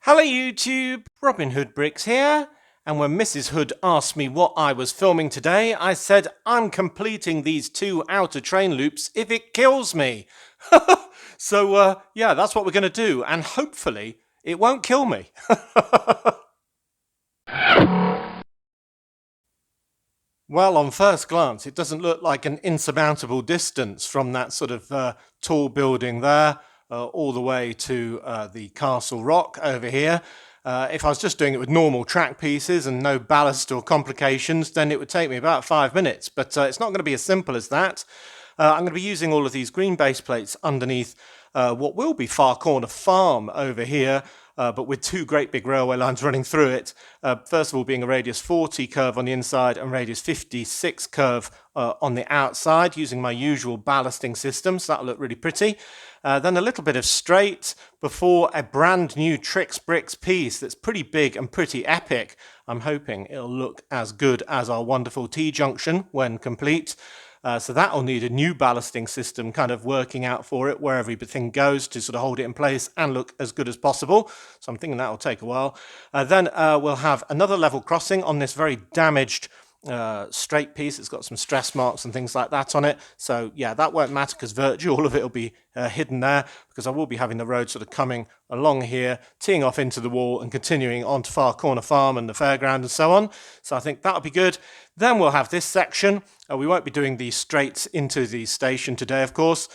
Hello YouTube, Robin Hood Bricks here, and when Mrs. Hood asked me what I was filming today, I said I'm completing these 2 outer train loops if it kills me. So yeah, that's what we're going to do, and hopefully it won't kill me. Well, on first glance, it doesn't look like an insurmountable distance from that sort of tall building there all the way to the Castle Rock over here. If I was just doing it with normal track pieces and no ballast or complications, then it would take me about 5 minutes. But it's not going to be as simple as that. I'm going to be using all of these green base plates underneath what will be Far Corner Farm over here, but with 2 great big railway lines running through it. First of all being a radius 40 curve on the inside and radius 56 curve on the outside, using my usual ballasting system, so that'll look really pretty. Then a little bit of straight before a brand new TrixBrix piece that's pretty big and pretty epic. I'm hoping it'll look as good as our wonderful T-junction when complete. So that'll need a new ballasting system kind of working out for it where everything goes to sort of hold it in place and look as good as possible. So I'm thinking that'll take a while. Then we'll have another level crossing on this very damaged straight piece. It's got some stress marks and things like that on it. So yeah, that won't matter because virtually all of it will be hidden there, because I will be having the road sort of coming along here, teeing off into the wall and continuing on to Far Corner Farm and the fairground and so on. So I think that'll be good. Then we'll have this section. We won't be doing the straights into the station today, of course,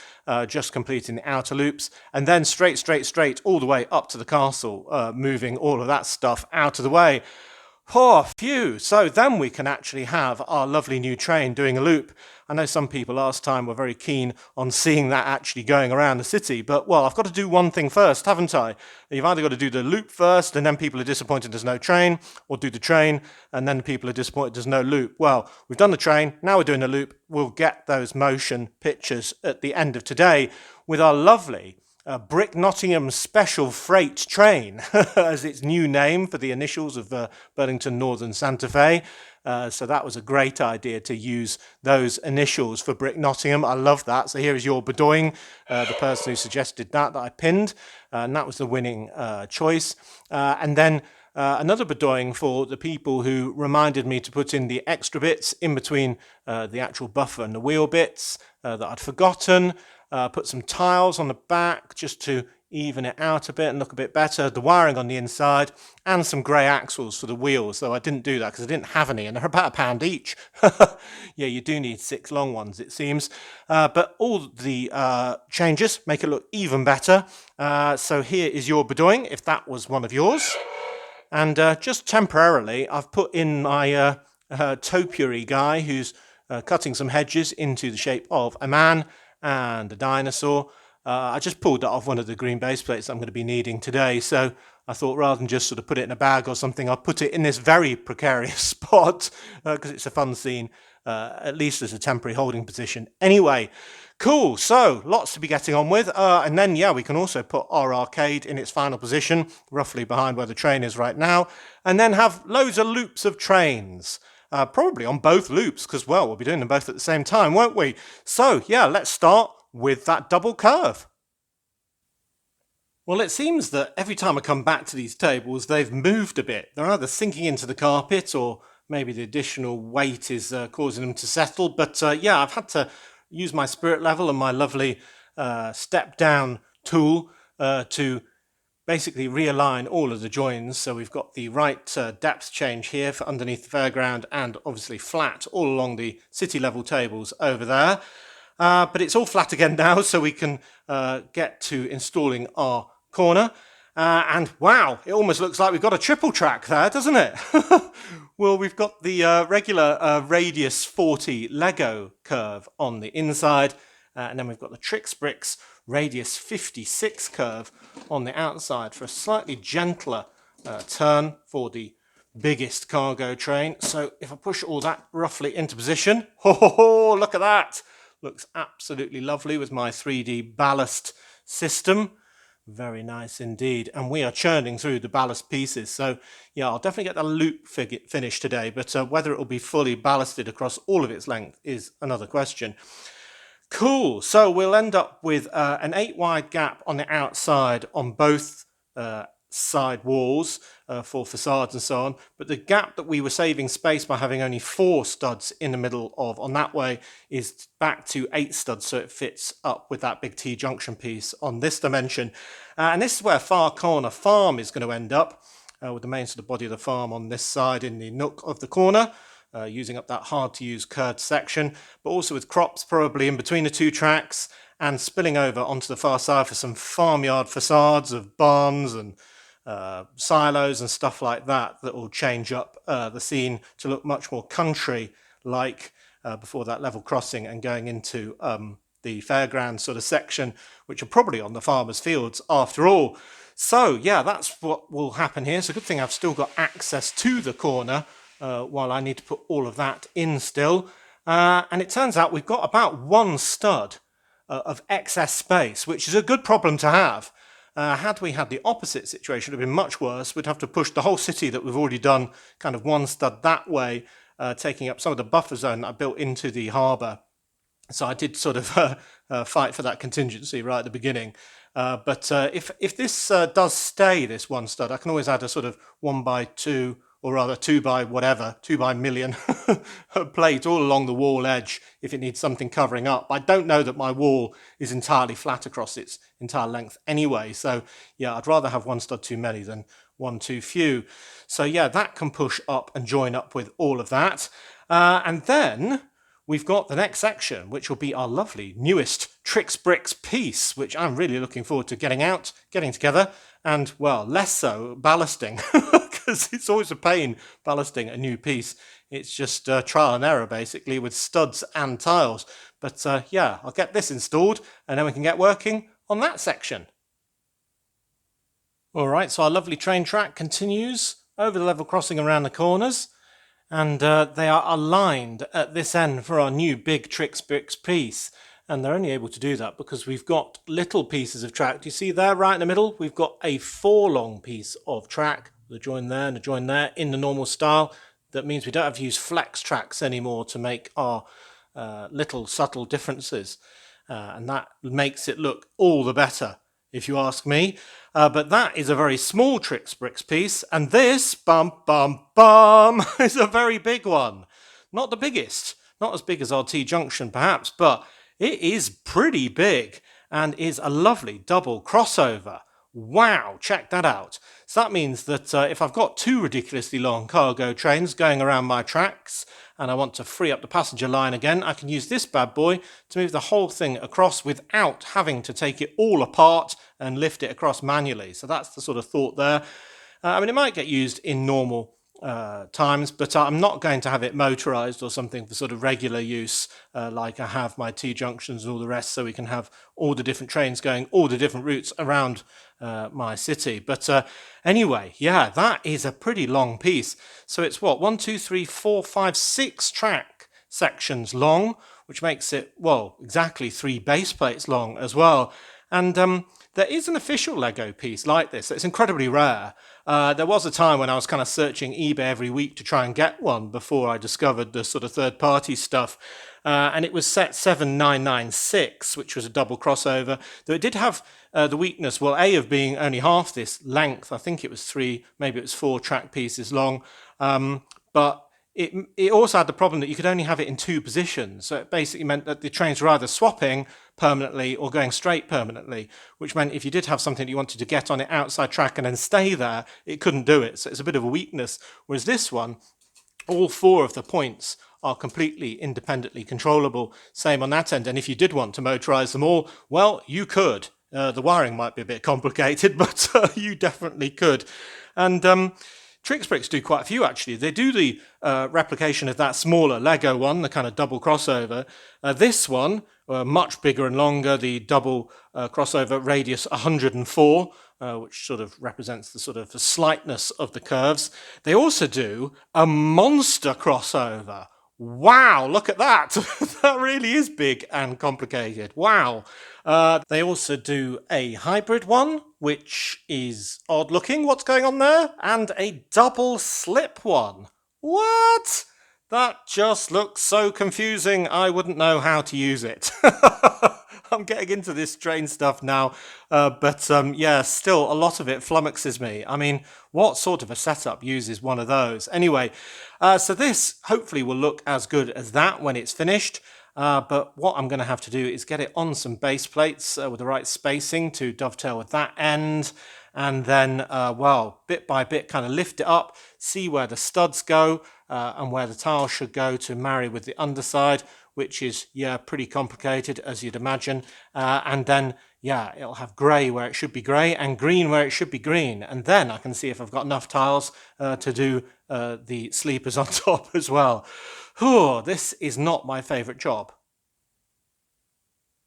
just completing the outer loops, and then straight all the way up to the castle, moving all of that stuff out of the way. Oh, phew. So then we can actually have our lovely new train doing a loop. I know some people last time were very keen on seeing that actually going around the city, but well, I've got to do one thing first, haven't I? You've either got to do the loop first and then people are disappointed there's no train, or do the train and then people are disappointed there's no loop. Well, we've done the train, now we're doing the loop. We'll get those motion pictures at the end of today with our lovely Brick Nottingham Special Freight Train, as its new name for the initials of Burlington Northern Santa Fe. So that was a great idea to use those initials for Brick Nottingham. I love that. So here is your Bedoing, the person who suggested that I pinned, and that was the winning choice. And then another Bedoing for the people who reminded me to put in the extra bits in between the actual buffer and the wheel bits that I'd forgotten. Put some tiles on the back just to even it out a bit and look a bit better. The wiring on the inside and some grey axles for the wheels, though I didn't do that because I didn't have any and they're about £1 each. Yeah, you do need 6 long ones, it seems. But all the changes make it look even better. So here is your Bedoing, if that was one of yours. And just temporarily, I've put in my topiary guy who's cutting some hedges into the shape of a man and a dinosaur. I just pulled that off one of the green base plates I'm going to be needing today, so I thought rather than just sort of put it in a bag or something, I'll put it in this very precarious spot because it's a fun scene, at least as a temporary holding position. Anyway, cool, so lots to be getting on with, and then yeah, we can also put our arcade in its final position, roughly behind where the train is right now, and then have loads of loops of trains. Probably on both loops, because, well, we'll be doing them both at the same time, won't we? So, yeah, let's start with that double curve. Well, it seems that every time I come back to these tables, they've moved a bit. They're either sinking into the carpet or maybe the additional weight is causing them to settle. But, yeah, I've had to use my spirit level and my lovely step-down tool to basically realign all of the joins, so we've got the right depth change here for underneath the fairground and obviously flat all along the city level tables over there. But it's all flat again now, so we can get to installing our corner. And wow, it almost looks like we've got a triple track there, doesn't it? Well, we've got the regular radius 40 Lego curve on the inside, and then we've got the TrixBrix radius 56 curve on the outside for a slightly gentler turn for the biggest cargo train. So if I push all that roughly into position, look at that. Looks absolutely lovely with my 3D ballast system. Very nice indeed. And we are churning through the ballast pieces. So yeah, I'll definitely get the loop finished today, but whether it will be fully ballasted across all of its length is another question. Cool, so we'll end up with an 8 wide gap on the outside on both side walls for facades and so on, but the gap that we were saving space by having only 4 studs in the middle of on that way is back to 8 studs, so it fits up with that big T-junction piece on this dimension. And this is where Far Corner Farm is going to end up, with the main sort of body of the farm on this side in the nook of the corner, using up that hard-to-use curved section, but also with crops probably in between the 2 tracks, and spilling over onto the far side for some farmyard facades of barns and silos and stuff like that that will change up the scene to look much more country-like before that level crossing and going into the fairground sort of section, which are probably on the farmers' fields after all. So yeah, that's what will happen here. It's a good thing I've still got access to the corner while I need to put all of that in still. And it turns out we've got about 1 stud of excess space, which is a good problem to have. Had we had the opposite situation, it would have been much worse. We'd have to push the whole city that we've already done kind of 1 stud that way, taking up some of the buffer zone that I built into the harbour. So I did sort of fight for that contingency right at the beginning. But if this does stay, this 1 stud, I can always add a sort of 1 by 2, or rather 2 by whatever, 2 by million plate all along the wall edge if it needs something covering up. I don't know that my wall is entirely flat across its entire length anyway. So yeah, I'd rather have 1 stud too many than 1 too few. So yeah, that can push up and join up with all of that. And then we've got the next section, which will be our lovely newest TrixBrix piece, which I'm really looking forward to getting together, and, well, less so ballasting, because it's always a pain ballasting a new piece. It's just trial and error, basically, with studs and tiles. But, yeah, I'll get this installed, and then we can get working on that section. All right, so our lovely train track continues over the level crossing around the corners. And they are aligned at this end for our new big TrixBrix piece. And they're only able to do that because we've got little pieces of track. Do you see there, right in the middle? We've got a 4-long piece of track, the join there and the join there, in the normal style. That means we don't have to use flex tracks anymore to make our little subtle differences. And that makes it look all the better, if you ask me. But that is a very small TrixBrix piece, and this, is a very big one. Not the biggest, not as big as our T-junction perhaps, but it is pretty big and is a lovely double crossover. Wow, check that out. So that means that if I've got 2 ridiculously long cargo trains going around my tracks and I want to free up the passenger line again, I can use this bad boy to move the whole thing across without having to take it all apart and lift it across manually. So that's the sort of thought there. I mean, it might get used in normal times, but I'm not going to have it motorized or something for sort of regular use like I have my T-junctions and all the rest, so we can have all the different trains going all the different routes around my city. But anyway, yeah, that is a pretty long piece. So it's what, 1, 2, 3, 4, 5, 6 track sections long, which makes it, well, exactly 3 base plates long as well. And there is an official Lego piece like this. It's incredibly rare. There was a time when I was kind of searching eBay every week to try and get one before I discovered the sort of third-party stuff. And it was set 7996, which was a double crossover. Though it did have the weakness, well, A, of being only half this length. I think it was 3, maybe it was 4 track pieces long. But it also had the problem that you could only have it in 2 positions. So it basically meant that the trains were either swapping permanently or going straight permanently, which meant if you did have something that you wanted to get on it outside track and then stay there, it couldn't do it. So it's a bit of a weakness. Whereas this one, all 4 of the points are completely independently controllable. Same on that end. And if you did want to motorize them all, well, you could. The wiring might be a bit complicated, but you definitely could. And TrixBrix do quite a few, actually. They do the replication of that smaller Lego one, the kind of double crossover. This one, much bigger and longer, the double crossover radius 104, which sort of represents the sort of the slightness of the curves. They also do a monster crossover. Wow, look at that. That really is big and complicated. Wow. They also do a hybrid one, which is odd looking. What's going on there? And a double slip one. What? That just looks so confusing. I wouldn't know how to use it. I'm getting into this strange stuff now, but yeah, still a lot of it flummoxes me. I mean, what sort of a setup uses one of those? Anyway, so this hopefully will look as good as that when it's finished. But what I'm going to have to do is get it on some base plates with the right spacing to dovetail with that end. And then, well, bit by bit, kind of lift it up, see where the studs go and where the tile should go to marry with the underside, which is, yeah, pretty complicated, as you'd imagine. And then, yeah, it'll have grey where it should be grey and green where it should be green. And then I can see if I've got enough tiles to do the sleepers on top as well. Whew, this is not my favourite job.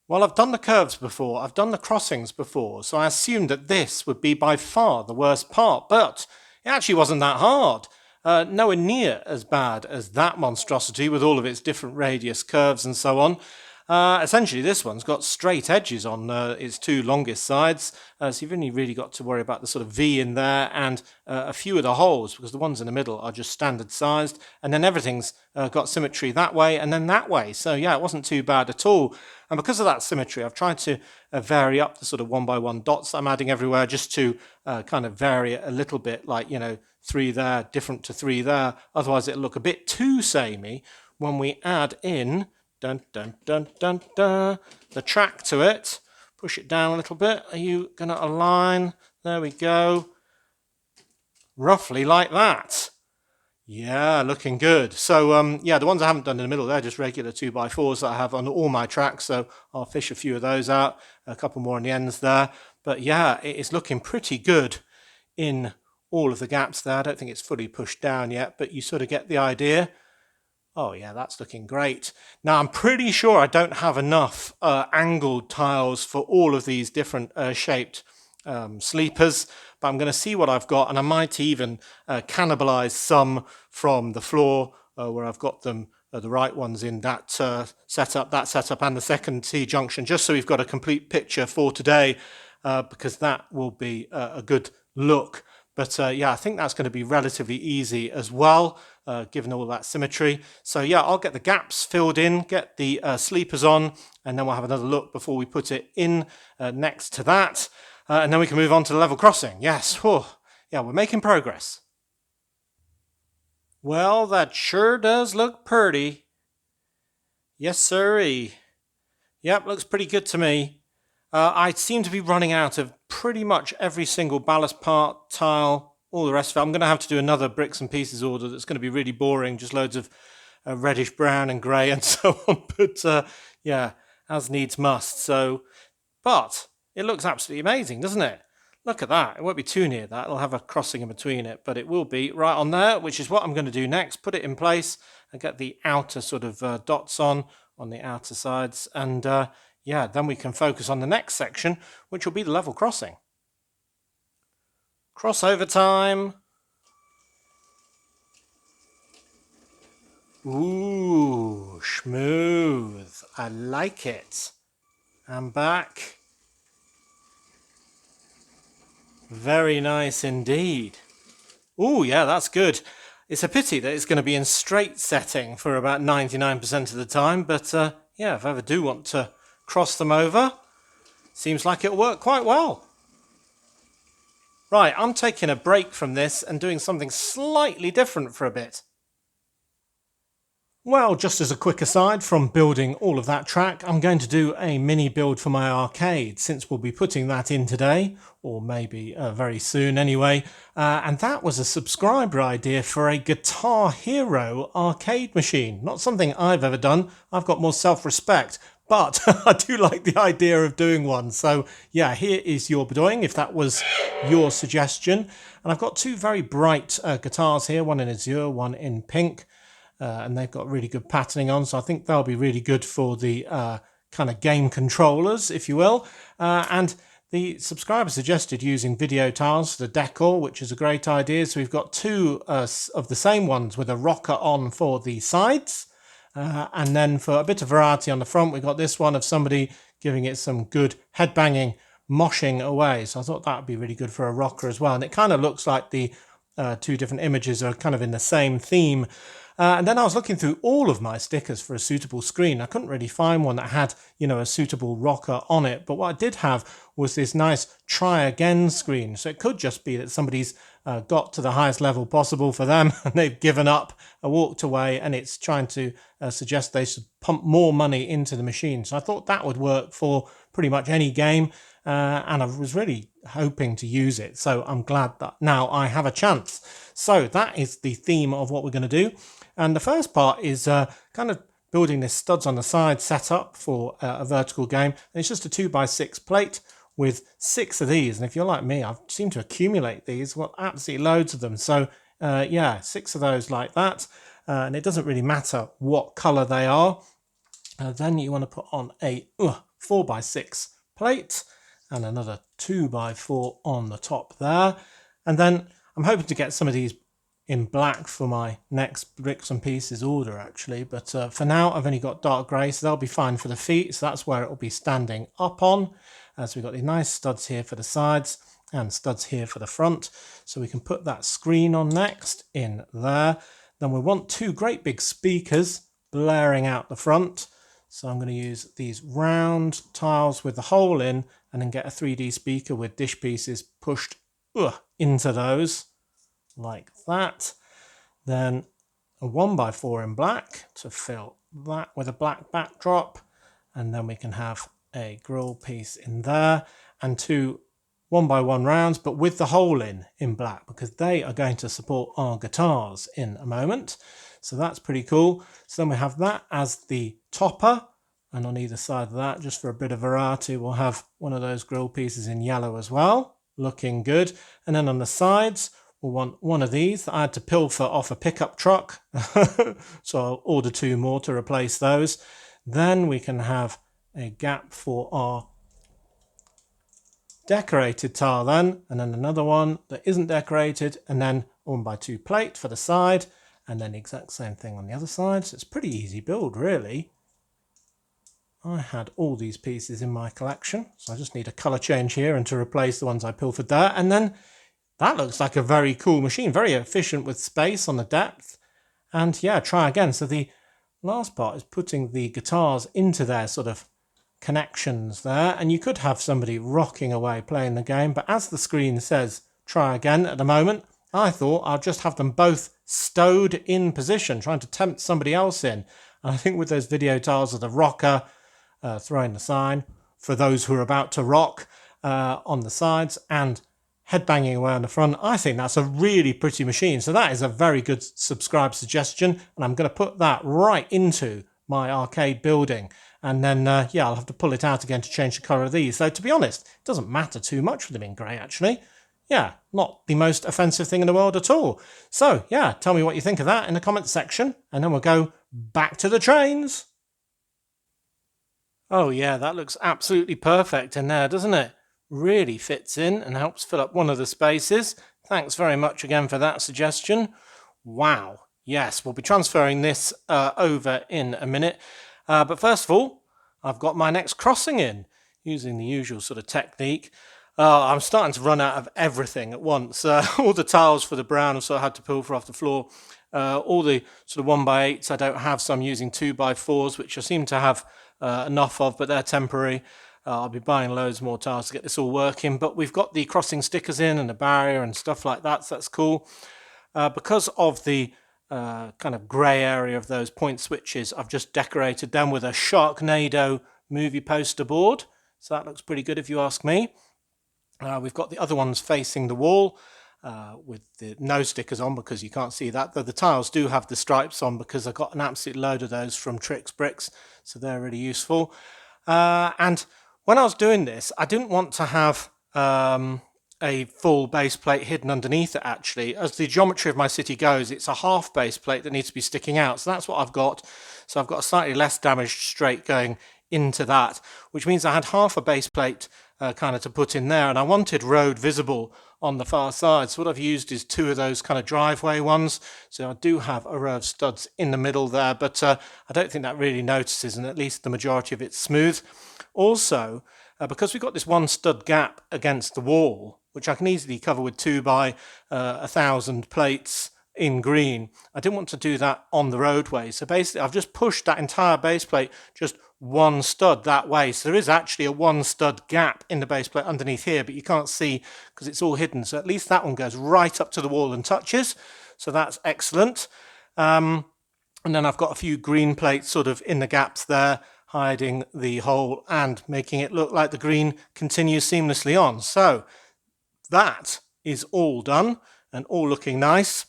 Well, I've done the curves before, I've done the crossings before, so I assumed that this would be by far the worst part, but it actually wasn't that hard. Nowhere near as bad as that monstrosity with all of its different radius curves and so on. Essentially, this one's got straight edges on its two longest sides, so you've only really got to worry about the sort of V in there and a few of the holes, because the ones in the middle are just standard sized, and then everything's got symmetry that way and then that way. So yeah, it wasn't too bad at all. And because of that symmetry, I've tried to vary up the sort of 1 by 1 dots I'm adding everywhere, just to kind of vary it a little bit, like, you know, 3 there, different to 3 there. Otherwise, it'll look a bit too samey when we add in dun, dun, dun, dun, dun, the track to it. Push it down a little bit. Are you going to align? There we go. Roughly like that. Yeah, looking good. So, yeah, the ones I haven't done in the middle, they're just regular 2x4s that I have on all my tracks. So I'll fish a few of those out, a couple more on the ends there. But yeah, it is looking pretty good in all of the gaps there. I don't think it's fully pushed down yet, but you sort of get the idea. Oh yeah, that's looking great. Now I'm pretty sure I don't have enough angled tiles for all of these different shaped sleepers, but I'm going to see what I've got, and I might even cannibalize some from the floor where I've got them, the right ones in that setup and the second T-junction, just so we've got a complete picture for today, because that will be a good look. But yeah, I think that's going to be relatively easy as well, given all that symmetry. So yeah, I'll get the gaps filled in, get the sleepers on, and then we'll have another look before we put it in next to that. And then we can move on to the level crossing. Yes, whew. Yeah, we're making progress. Well, that sure does look pretty. Yes, sirree. Yep, looks pretty good to me. I seem to be running out of pretty much every single ballast part, tile, all the rest of it. I'm going to have to do another bricks and pieces order that's going to be really boring, just loads of reddish brown and grey and so on. But yeah, as needs must. So, but it looks absolutely amazing, doesn't it? Look at that. It won't be too near that. It'll have a crossing in between it, but it will be right on there, which is what I'm going to do next. Put it in place and get the outer sort of dots on the outer sides. And yeah, then we can focus on the next section, which will be the level crossing. Crossover time. Ooh, smooth. I like it. I'm back. Very nice indeed. Ooh, yeah, that's good. It's a pity that it's going to be in straight setting for about 99% of the time, but yeah, if I ever do want to cross them over, seems like it'll work quite well. Right, I'm taking a break from this and doing something slightly different for a bit. Well, just as a quick aside from building all of that track, I'm going to do a mini build for my arcade, since we'll be putting that in today, or maybe very soon anyway. And that was a subscriber idea for a Guitar Hero arcade machine. Not something I've ever done. I've got more self-respect, but I do like the idea of doing one. So yeah, here is your doing, if that was your suggestion. And I've got two very bright guitars here, one in azure, one in pink. And they've got really good patterning on, so I think they'll be really good for the kind of game controllers, if you will. And the subscriber suggested using video tiles for the decor, which is a great idea. So we've got two of the same ones with a rocker on for the sides. And then for a bit of variety on the front, we've got this one of somebody giving it some good headbanging, moshing away. So I thought that would be really good for a rocker as well. And it kind of looks like the two different images are kind of in the same theme. And then I was looking through all of my stickers for a suitable screen. I couldn't really find one that had, a suitable rocker on it. But what I did have was this nice try again screen. So it could just be that somebody's got to the highest level possible for them and they've given up, walked away, and it's trying to suggest they should pump more money into the machine. So I thought that would work for pretty much any game. And I was really hoping to use it. So I'm glad that now I have a chance. So that is the theme of what we're going to do. And the first part is kind of building this studs on the side setup for a vertical game. And it's just a 2x6 plate with 6 of these. And if you're like me, I seem to accumulate these. Well, absolutely loads of them. So yeah, 6 of those like that. And it doesn't really matter what color they are. Then you want to put on a 4x6 plate and another 2x4 on the top there. And then I'm hoping to get some of these in black for my next bricks and pieces order actually, but for now I've only got dark grey, so they'll be fine for the feet. So that's where it will be standing up on. So we've got these nice studs here for the sides and studs here for the front, so we can put that screen on next in there. Then we want 2 great big speakers blaring out the front, so I'm going to use these round tiles with the hole in and then get a 3D speaker with dish pieces pushed into those like that. Then a 1x4 in black to fill that with a black backdrop, and then we can have a grill piece in there and 2 1x1 rounds but with the hole in black, because they are going to support our guitars in a moment. So that's pretty cool. So then we have that as the topper, and on either side of that, just for a bit of variety, we'll have one of those grill pieces in yellow as well, looking good. And then on the sides we'll want one of these that I had to pilfer off a pickup truck. So I'll order 2 more to replace those. Then we can have a gap for our decorated tile then, and then another one that isn't decorated, and then 1x2 plate for the side, and then the exact same thing on the other side. So it's a pretty easy build really. I had all these pieces in my collection, so I just need a colour change here and to replace the ones I pilfered there. And then that looks like a very cool machine, very efficient with space on the depth. And yeah, try again. So the last part is putting the guitars into their sort of connections there. And you could have somebody rocking away playing the game, but as the screen says, try again at the moment, I thought I'd just have them both stowed in position, trying to tempt somebody else in. And I think with those video tiles of the rocker, throwing the sign for those who are about to rock on the sides, and headbanging away on the front, I think that's a really pretty machine. So that is a very good subscribe suggestion, and I'm going to put that right into my arcade building. And then, yeah, I'll have to pull it out again to change the colour of these. So to be honest, it doesn't matter too much for them in grey, actually. Yeah, not the most offensive thing in the world at all. So, yeah, tell me what you think of that in the comments section, and then we'll go back to the trains. Oh, yeah, that looks absolutely perfect in there, doesn't it? Really fits in and helps fill up one of the spaces. Thanks very much again for that suggestion. Wow. Yes, we'll be transferring this over in a minute. But first of all, I've got my next crossing in using the usual sort of technique. I'm starting to run out of everything at once. All the tiles for the brown, so I had to pilfer off the floor. All the sort of 1x8s I don't have, so I'm using 2x4s, which I seem to have enough of, but they're temporary. I'll be buying loads more tiles to get this all working, but we've got the crossing stickers in and the barrier and stuff like that, so that's cool. Because of the kind of grey area of those point switches, I've just decorated them with a Sharknado movie poster board, so that looks pretty good if you ask me. We've got the other ones facing the wall with the no stickers on because you can't see that, though the tiles do have the stripes on because I got an absolute load of those from TrixBrix, so they're really useful. And when I was doing this, I didn't want to have a full base plate hidden underneath it, actually. As the geometry of my city goes, it's a half base plate that needs to be sticking out, so that's what I've got. So I've got a slightly less damaged straight going into that, which means I had half a base plate kind of to put in there, and I wanted road visible on the far side. So what I've used is 2 of those kind of driveway ones. So I do have a row of studs in the middle there, but I don't think that really notices, and at least the majority of it's smooth. Also, because we've got this 1 stud gap against the wall, which I can easily cover with 2 by 1,000 plates in green. I didn't want to do that on the roadway, so basically I've just pushed that entire base plate just one stud that way. So there is actually a 1 stud gap in the base plate underneath here, but you can't see because it's all hidden. So at least that one goes right up to the wall and touches. So that's excellent. And then I've got a few green plates sort of in the gaps there, hiding the hole and making it look like the green continues seamlessly on. So that is all done and all looking nice.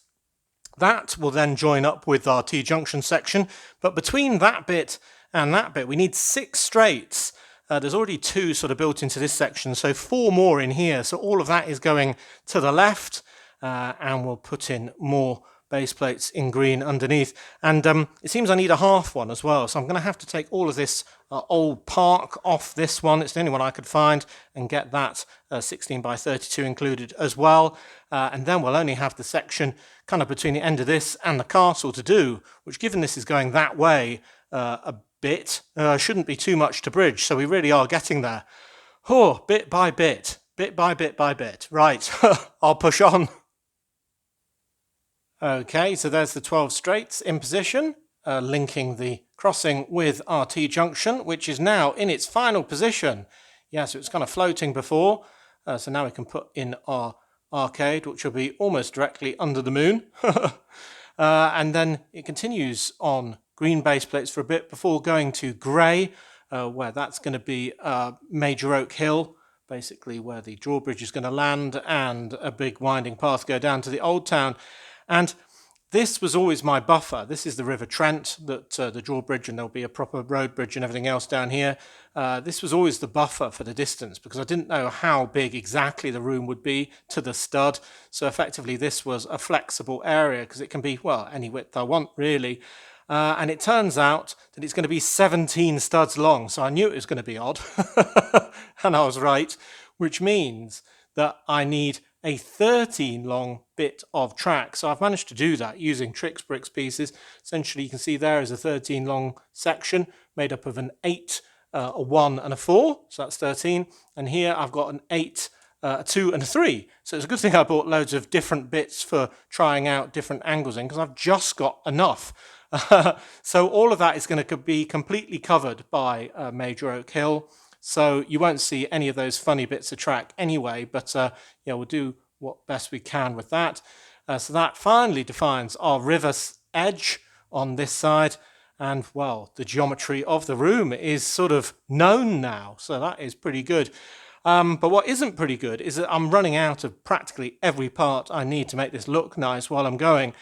That will then join up with our T-junction section, but between that bit and that bit we need 6 straights. There's already 2 sort of built into this section, so 4 more in here. So all of that is going to the left, and we'll put in more base plates in green underneath. And it seems I need a half one as well, so I'm going to have to take all of this old park off this one. It's the only one I could find, and get that 16 by 32 included as well. And then we'll only have the section kind of between the end of this and the castle to do, which, given this is going that way a bit, shouldn't be too much to bridge. So we really are getting there. Oh, bit by bit, bit by bit by bit. Right, I'll push on. Okay, so there's the 12 straights in position, linking the crossing with our T-junction, which is now in its final position. Yeah, so it's kind of floating before, so now we can put in our arcade, which will be almost directly under the moon. And then it continues on green base plates for a bit before going to grey, where that's going to be Major Oak Hill, basically where the drawbridge is going to land, and a big winding path go down to the Old Town. And this was always my buffer. This is the River Trent, that the drawbridge, and there'll be a proper road bridge and everything else down here. This was always the buffer for the distance, because I didn't know how big exactly the room would be to the stud. So effectively this was a flexible area, because it can be, well, any width I want really. And it turns out that it's going to be 17 studs long. So I knew it was going to be odd. And I was right, which means that I need a 13 long bit of track. So I've managed to do that using TrixBrix pieces. Essentially, you can see there is a 13 long section made up of an 8, a 1 and a 4. So that's 13. And here I've got an 8, a 2 and a 3. So it's a good thing I bought loads of different bits for trying out different angles in, because I've just got enough. So all of that is going to be completely covered by Major Oak Hill. So you won't see any of those funny bits of track anyway, but yeah, we'll do what best we can with that. So that finally defines our river edge on this side, and well, the geometry of the room is sort of known now, so that is pretty good. But what isn't pretty good is that I'm running out of practically every part I need to make this look nice while I'm going.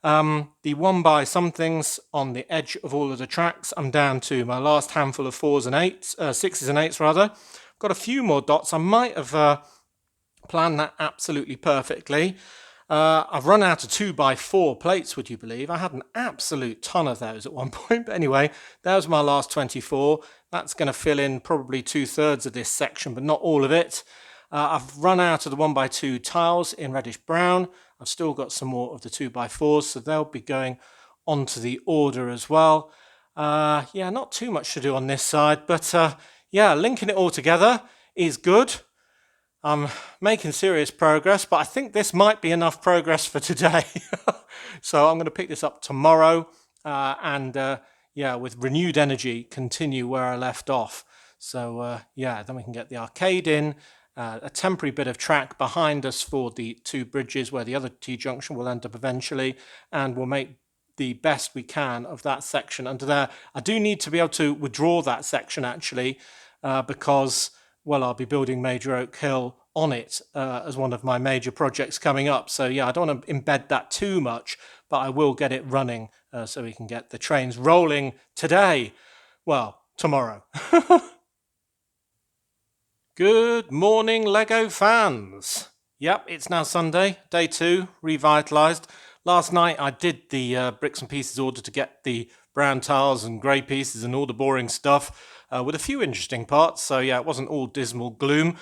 The 1 by somethings on the edge of all of the tracks, I'm down to my last handful of 4s and 8s, 6s and 8s rather. Got a few more dots. I might have planned that absolutely perfectly. I've run out of 2 by 4 plates, would you believe? I had an absolute ton of those at one point. But anyway, that was my last 24. That's going to fill in probably 2/3 of this section, but not all of it. I've run out of the 1 by 2 tiles in reddish brown. I've still got some more of the 2 by 4s, so they'll be going onto the order as well. Yeah, not too much to do on this side, but yeah, linking it all together is good. I'm making serious progress, but I think this might be enough progress for today. So I'm going to pick this up tomorrow and yeah, with renewed energy, continue where I left off. So yeah, then we can get the arcade in. A temporary bit of track behind us for the 2 bridges where the other T-junction will end up eventually, and we'll make the best we can of that section under there. I do need to be able to withdraw that section actually, because, well, I'll be building Major Oak Hill on it as one of my major projects coming up. So yeah, I don't want to embed that too much, but I will get it running so we can get the trains rolling today. Well, tomorrow. Good morning, Lego fans. Yep, it's now Sunday, day 2, revitalised. Last night I did the bricks and pieces order to get the brown tiles and grey pieces and all the boring stuff, with a few interesting parts. So yeah, it wasn't all dismal gloom.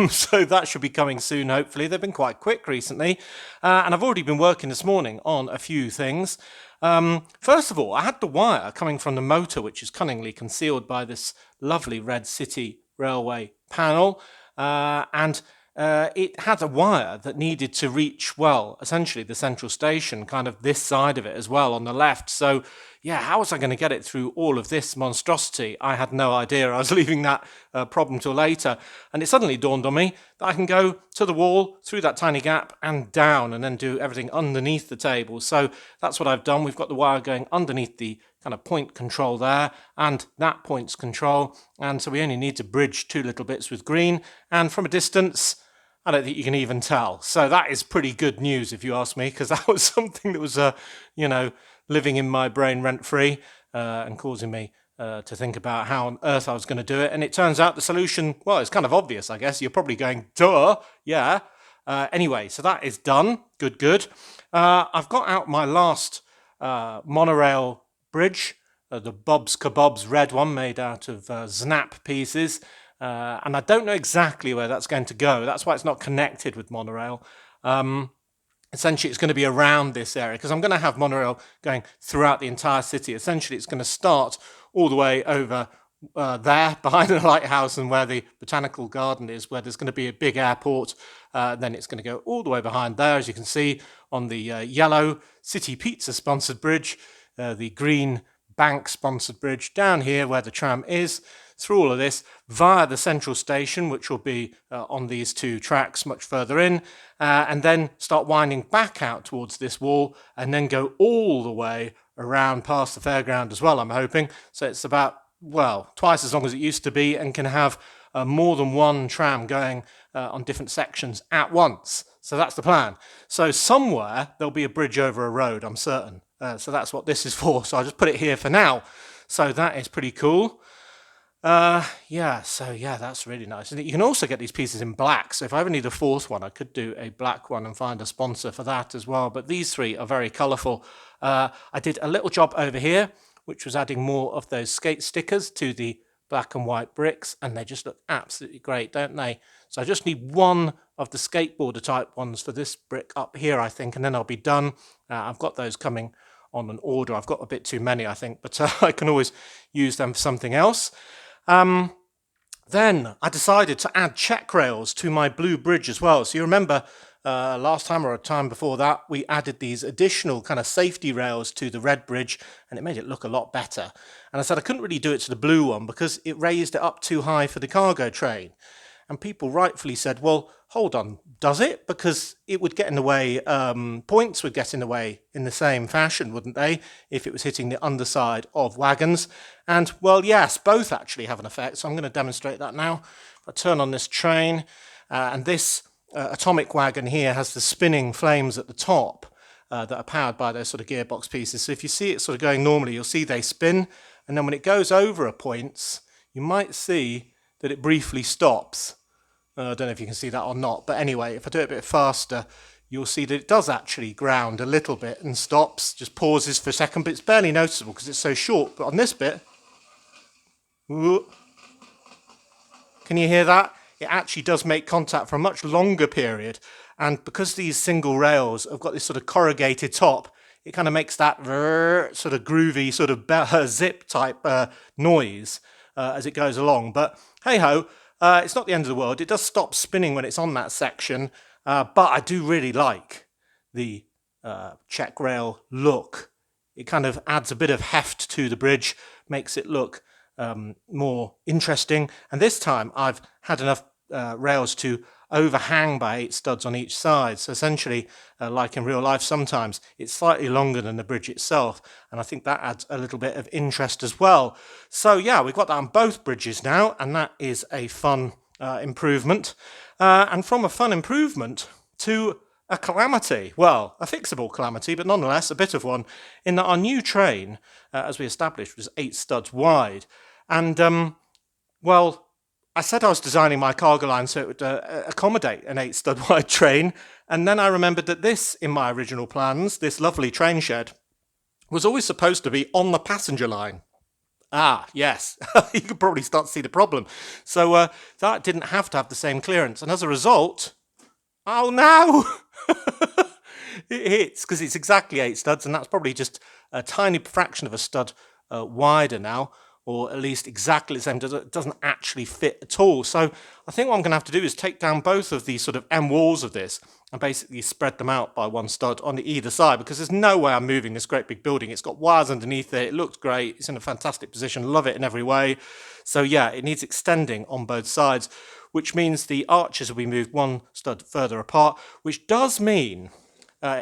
So that should be coming soon, hopefully. They've been quite quick recently. And I've already been working this morning on a few things. First of all, I had the wire coming from the motor, which is cunningly concealed by this lovely Red City Railway panel, and it had a wire that needed to reach, well, essentially the central station, kind of this side of it as well on the left. So, yeah, how was I going to get it through all of this monstrosity? I had no idea. I was leaving that problem till later. And it suddenly dawned on me that I can go to the wall, through that tiny gap, and down, and then do everything underneath the table. So that's what I've done. We've got the wire going underneath the kind of point control there, and that point's control. And so we only need to bridge two little bits with green. And from a distance, I don't think you can even tell. So that is pretty good news, if you ask me, because that was something that was, living in my brain rent-free and causing me to think about how on earth I was going to do it. And it turns out the solution, well, it's kind of obvious, I guess. You're probably going, duh, yeah. Anyway, so that is done. Good, good. I've got out my last monorail bridge, the Bob's Kebabs red one made out of Znap pieces. And I don't know exactly where that's going to go. That's why it's not connected with monorail. Essentially, it's going to be around this area because I'm going to have monorail going throughout the entire city. Essentially, it's going to start all the way over there behind the lighthouse and where the botanical garden is, where there's going to be a big airport. Then it's going to go all the way behind there, as you can see, on the yellow City Pizza sponsored bridge, the green bank sponsored bridge down here where the tram is, through all of this via the central station, which will be on these two tracks much further in, and then start winding back out towards this wall and then go all the way around past the fairground as well, I'm hoping. So it's about, well, twice as long as it used to be and can have more than one tram going on different sections at once. So that's the plan. So somewhere there'll be a bridge over a road, I'm certain. So that's what this is for. So I'll just put it here for now. So that is pretty cool. That's really nice. And you can also get these pieces in black. So if I ever need a fourth one, I could do a black one and find a sponsor for that as well. But these three are very colourful. I did a little job over here, which was adding more of those skate stickers to the black and white bricks, and they just look absolutely great, don't they? So I just need one of the skateboarder type ones for this brick up here, I think, and then I'll be done. I've got those coming on an order. I've got a bit too many, I think, but I can always use them for something else. Then I decided to add check rails to my blue bridge as well. So you remember last time or a time before that, we added these additional kind of safety rails to the red bridge, and it made it look a lot better. And I said I couldn't really do it to the blue one because it raised it up too high for the cargo train. And people rightfully said, well, hold on, does it? Because it would get in the way, points would get in the way in the same fashion, wouldn't they, if it was hitting the underside of wagons? And, well, yes, both actually have an effect. So I'm going to demonstrate that now. If I turn on this train, and this atomic wagon here has the spinning flames at the top that are powered by those sort of gearbox pieces. So if you see it sort of going normally, you'll see they spin. And then when it goes over a point, you might see that it briefly stops. I don't know if you can see that or not, but anyway, if I do it a bit faster, you'll see that it does actually ground a little bit and stops, just pauses for a second, but it's barely noticeable because it's so short. But on this bit, can you hear that? It actually does make contact for a much longer period. And because these single rails have got this sort of corrugated top, it kind of makes that sort of groovy, sort of zip type noise as it goes along. But hey-ho, it's not the end of the world. It does stop spinning when it's on that section, but I do really like the check rail look. It kind of adds a bit of heft to the bridge, makes it look more interesting. And this time I've had enough rails to overhang by 8 studs on each side. So essentially, like in real life sometimes, it's slightly longer than the bridge itself. And I think that adds a little bit of interest as well. So yeah, we've got that on both bridges now, and that is a fun improvement. And from a fun improvement to a calamity, well, a fixable calamity, but nonetheless a bit of one, in that our new train, as we established, was 8 studs wide. And, well, I said I was designing my cargo line so it would accommodate an 8 stud wide train, and then I remembered that this, in my original plans, this lovely train shed, was always supposed to be on the passenger line. Ah, yes, you could probably start to see the problem. So that didn't have to have the same clearance, and as a result, oh no! It hits, because it's exactly 8 studs, and that's probably just a tiny fraction of a stud wider now. or at least exactly the same. It doesn't actually fit at all. So I think what I'm going to have to do is take down both of these sort of end walls of this and basically spread them out by one stud on either side, because there's no way I'm moving this great big building. It's got wires underneath it. It looks great. It's in a fantastic position. Love it in every way. So yeah, it needs extending on both sides, which means the arches will be moved one stud further apart, which does mean,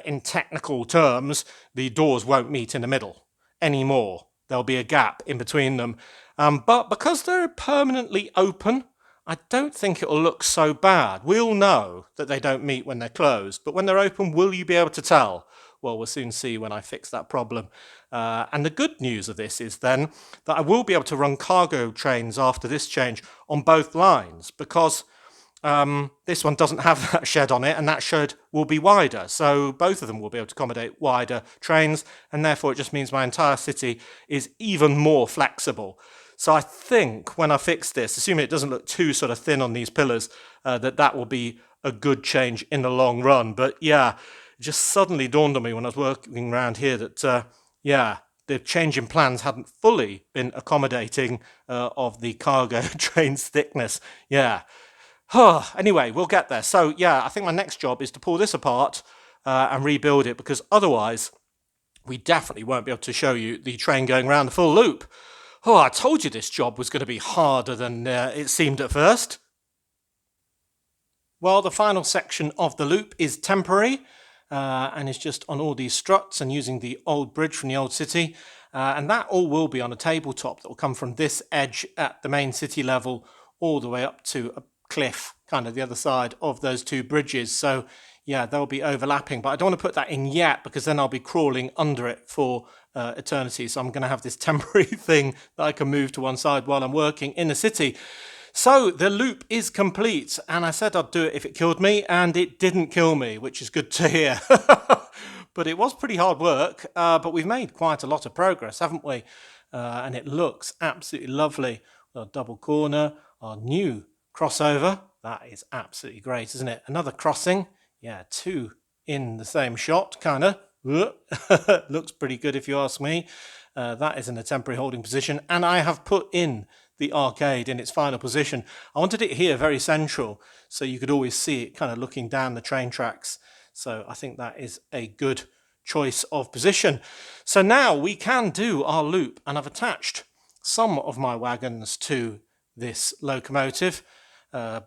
in technical terms, the doors won't meet in the middle anymore. There'll be a gap in between them. But because they're permanently open, I don't think it'll look so bad. We'll know that they don't meet when they're closed, but when they're open, will you be able to tell? Well, we'll soon see when I fix that problem. And the good news of this is then that I will be able to run cargo trains after this change on both lines, because this one doesn't have that shed on it, and that shed will be wider. So both of them will be able to accommodate wider trains, and therefore it just means my entire city is even more flexible. So I think when I fix this, assuming it doesn't look too sort of thin on these pillars, that will be a good change in the long run. But yeah, it just suddenly dawned on me when I was working around here that, yeah, the change in plans hadn't fully been accommodating of the cargo train's thickness. Yeah. Anyway, we'll get there. So yeah, I think my next job is to pull this apart and rebuild it, because otherwise we definitely won't be able to show you the train going around the full loop. I told you this job was going to be harder than it seemed at first. Well, the final section of the loop is temporary and is just on all these struts and using the old bridge from the old city. And that all will be on a tabletop that will come from this edge at the main city level all the way up to a cliff, kind of the other side of those two bridges. So yeah, they'll be overlapping, but I don't want to put that in yet, because then I'll be crawling under it for eternity. So I'm going to have this temporary thing that I can move to one side while I'm working in the city. So the loop is complete, and I said I'd do it if it killed me, and it didn't kill me, which is good to hear. But it was pretty hard work, but we've made quite a lot of progress, haven't we? And it looks absolutely lovely. Our double corner, our new crossover. That is absolutely great, isn't it? Another crossing. Yeah, two in the same shot, kind of. Looks pretty good if you ask me. That is in a temporary holding position. And I have put in the arcade in its final position. I wanted it here very central, so you could always see it kind of looking down the train tracks. So I think that is a good choice of position. So now we can do our loop, and I've attached some of my wagons to this locomotive,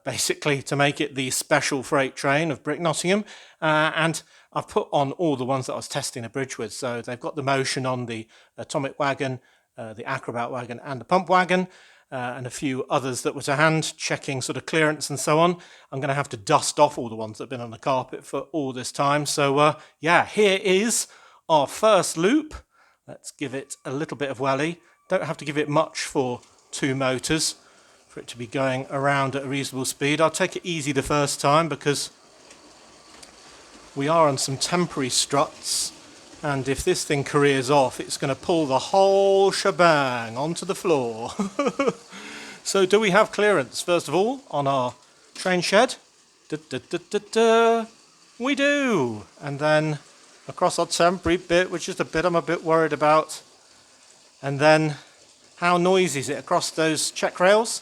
basically to make it the special freight train of Brick Nottingham, and I've put on all the ones that I was testing the bridge with. So they've got the motion on the atomic wagon, the acrobat wagon and the pump wagon, and a few others that were to hand, checking sort of clearance and so on. I'm going to have to dust off all the ones that have been on the carpet for all this time. So yeah, here is our first loop. Let's give it a little bit of welly. Don't have to give it much for two motors for it to be going around at a reasonable speed. I'll take it easy the first time because we are on some temporary struts, and if this thing careers off, it's going to pull the whole shebang onto the floor. So do we have clearance, first of all, on our train shed? We do. And then across our temporary bit, which is the bit I'm a bit worried about. And then how noisy is it across those check rails?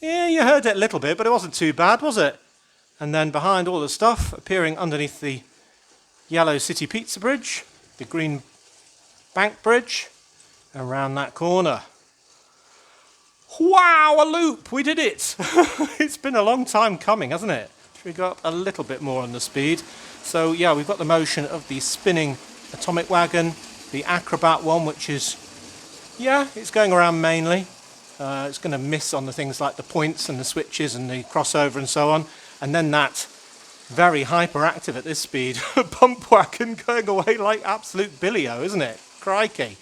Yeah, you heard it a little bit, but it wasn't too bad, was it? And then behind all the stuff, appearing underneath the yellow City Pizza Bridge, the green Bank Bridge, around that corner. Wow, a loop! We did it! It's been a long time coming, hasn't it? Should we go up a little bit more on the speed? So yeah, we've got the motion of the spinning atomic wagon, the acrobat one, which is, yeah, it's going around mainly. It's going to miss on the things like the points and the switches and the crossover and so on. And then that very hyperactive at this speed pump wagon going away like absolute billy-o, isn't it? Crikey.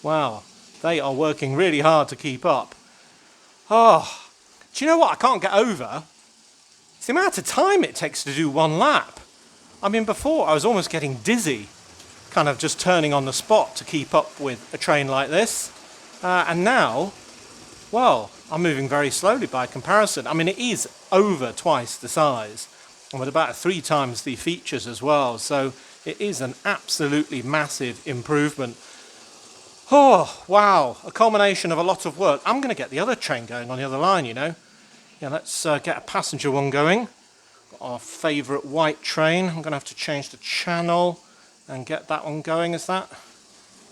Wow, they are working really hard to keep up. Oh, do you know what I can't get over? It's the amount of time it takes to do one lap. I mean, before I was almost getting dizzy, kind of just turning on the spot to keep up with a train like this. And now, well, I'm moving very slowly by comparison. I mean, it is over twice the size, and with about 3 times the features as well. So it is an absolutely massive improvement. Oh, wow, a culmination of a lot of work. I'm going to get the other train going on the other line, you know. Yeah, let's get a passenger one going. Got our favourite white train. I'm going to have to change the channel and get that one going, is that?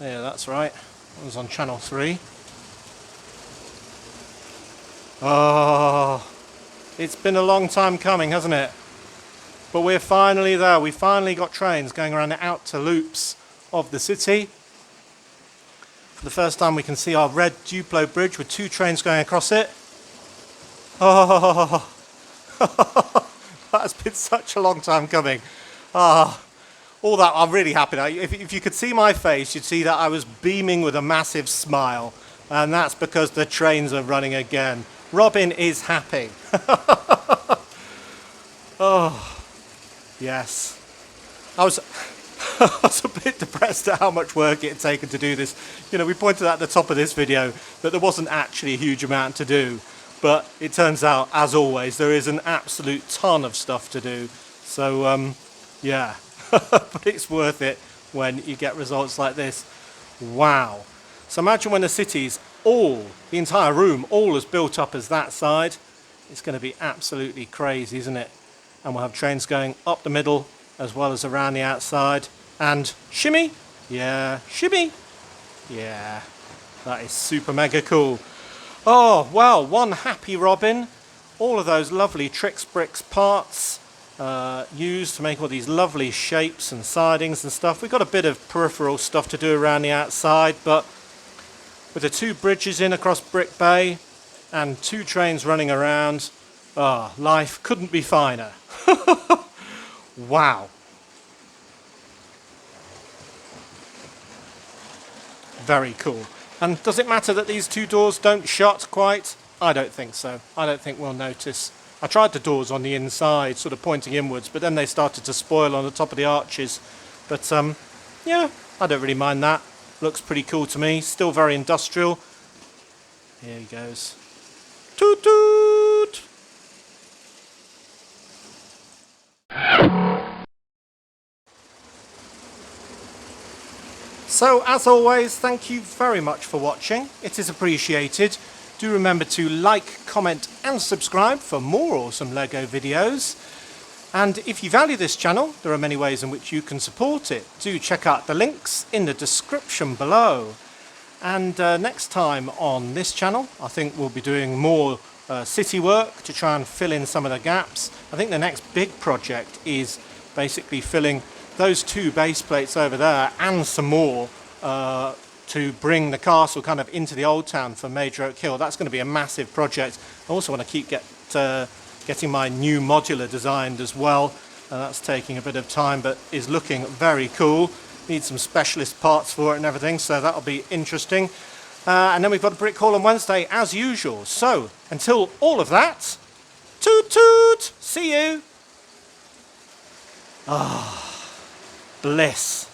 Yeah, that's right. That was on channel 3. Oh, it's been a long time coming, hasn't it? But we're finally there. We finally got trains going around the outer loops of the city. For the first time we can see our red Duplo bridge with 2 trains going across it. Oh, that's been such a long time coming. Ah, all that, I'm really happy now. If you could see my face, you'd see that I was beaming with a massive smile. And that's because the trains are running again. Robin is happy. Oh, yes. I was a bit depressed at how much work it had taken to do this. You know, we pointed out at the top of this video that there wasn't actually a huge amount to do. But it turns out, as always, there is an absolute ton of stuff to do. So, yeah. But it's worth it when you get results like this. Wow. So imagine when the city's the entire room, all is built up as that side. It's going to be absolutely crazy, isn't it? And we'll have trains going up the middle as well as around the outside. And shimmy. Yeah, shimmy. Yeah, that is super mega cool. Oh, well, one happy Robin. All of those lovely TrixBrix parts used to make all these lovely shapes and sidings and stuff. We've got a bit of peripheral stuff to do around the outside, but with the 2 bridges in across Brick Bay and 2 trains running around, life couldn't be finer. Wow. Very cool. And does it matter that these 2 doors don't shut quite? I don't think so. I don't think we'll notice. I tried the doors on the inside, sort of pointing inwards, but then they started to spoil on the top of the arches. But yeah, I don't really mind that. Looks pretty cool to me. Still very industrial. Here he goes. Toot toot! So, as always, thank you very much for watching. It is appreciated. Do remember to like, comment and subscribe for more awesome LEGO videos. And if you value this channel, there are many ways in which you can support it. Do check out the links in the description below. And next time on this channel, I think we'll be doing more city work to try and fill in some of the gaps. I think the next big project is basically filling those 2 base plates over there and some more to bring the castle kind of into the old town for Major Oak Hill. That's going to be a massive project. I also want to keep getting my new modular designed as well. That's taking a bit of time, but is looking very cool. Need some specialist parts for it and everything, so that'll be interesting. And then we've got a brick haul on Wednesday as usual. So until all of that, toot toot, see you. Ah, bliss.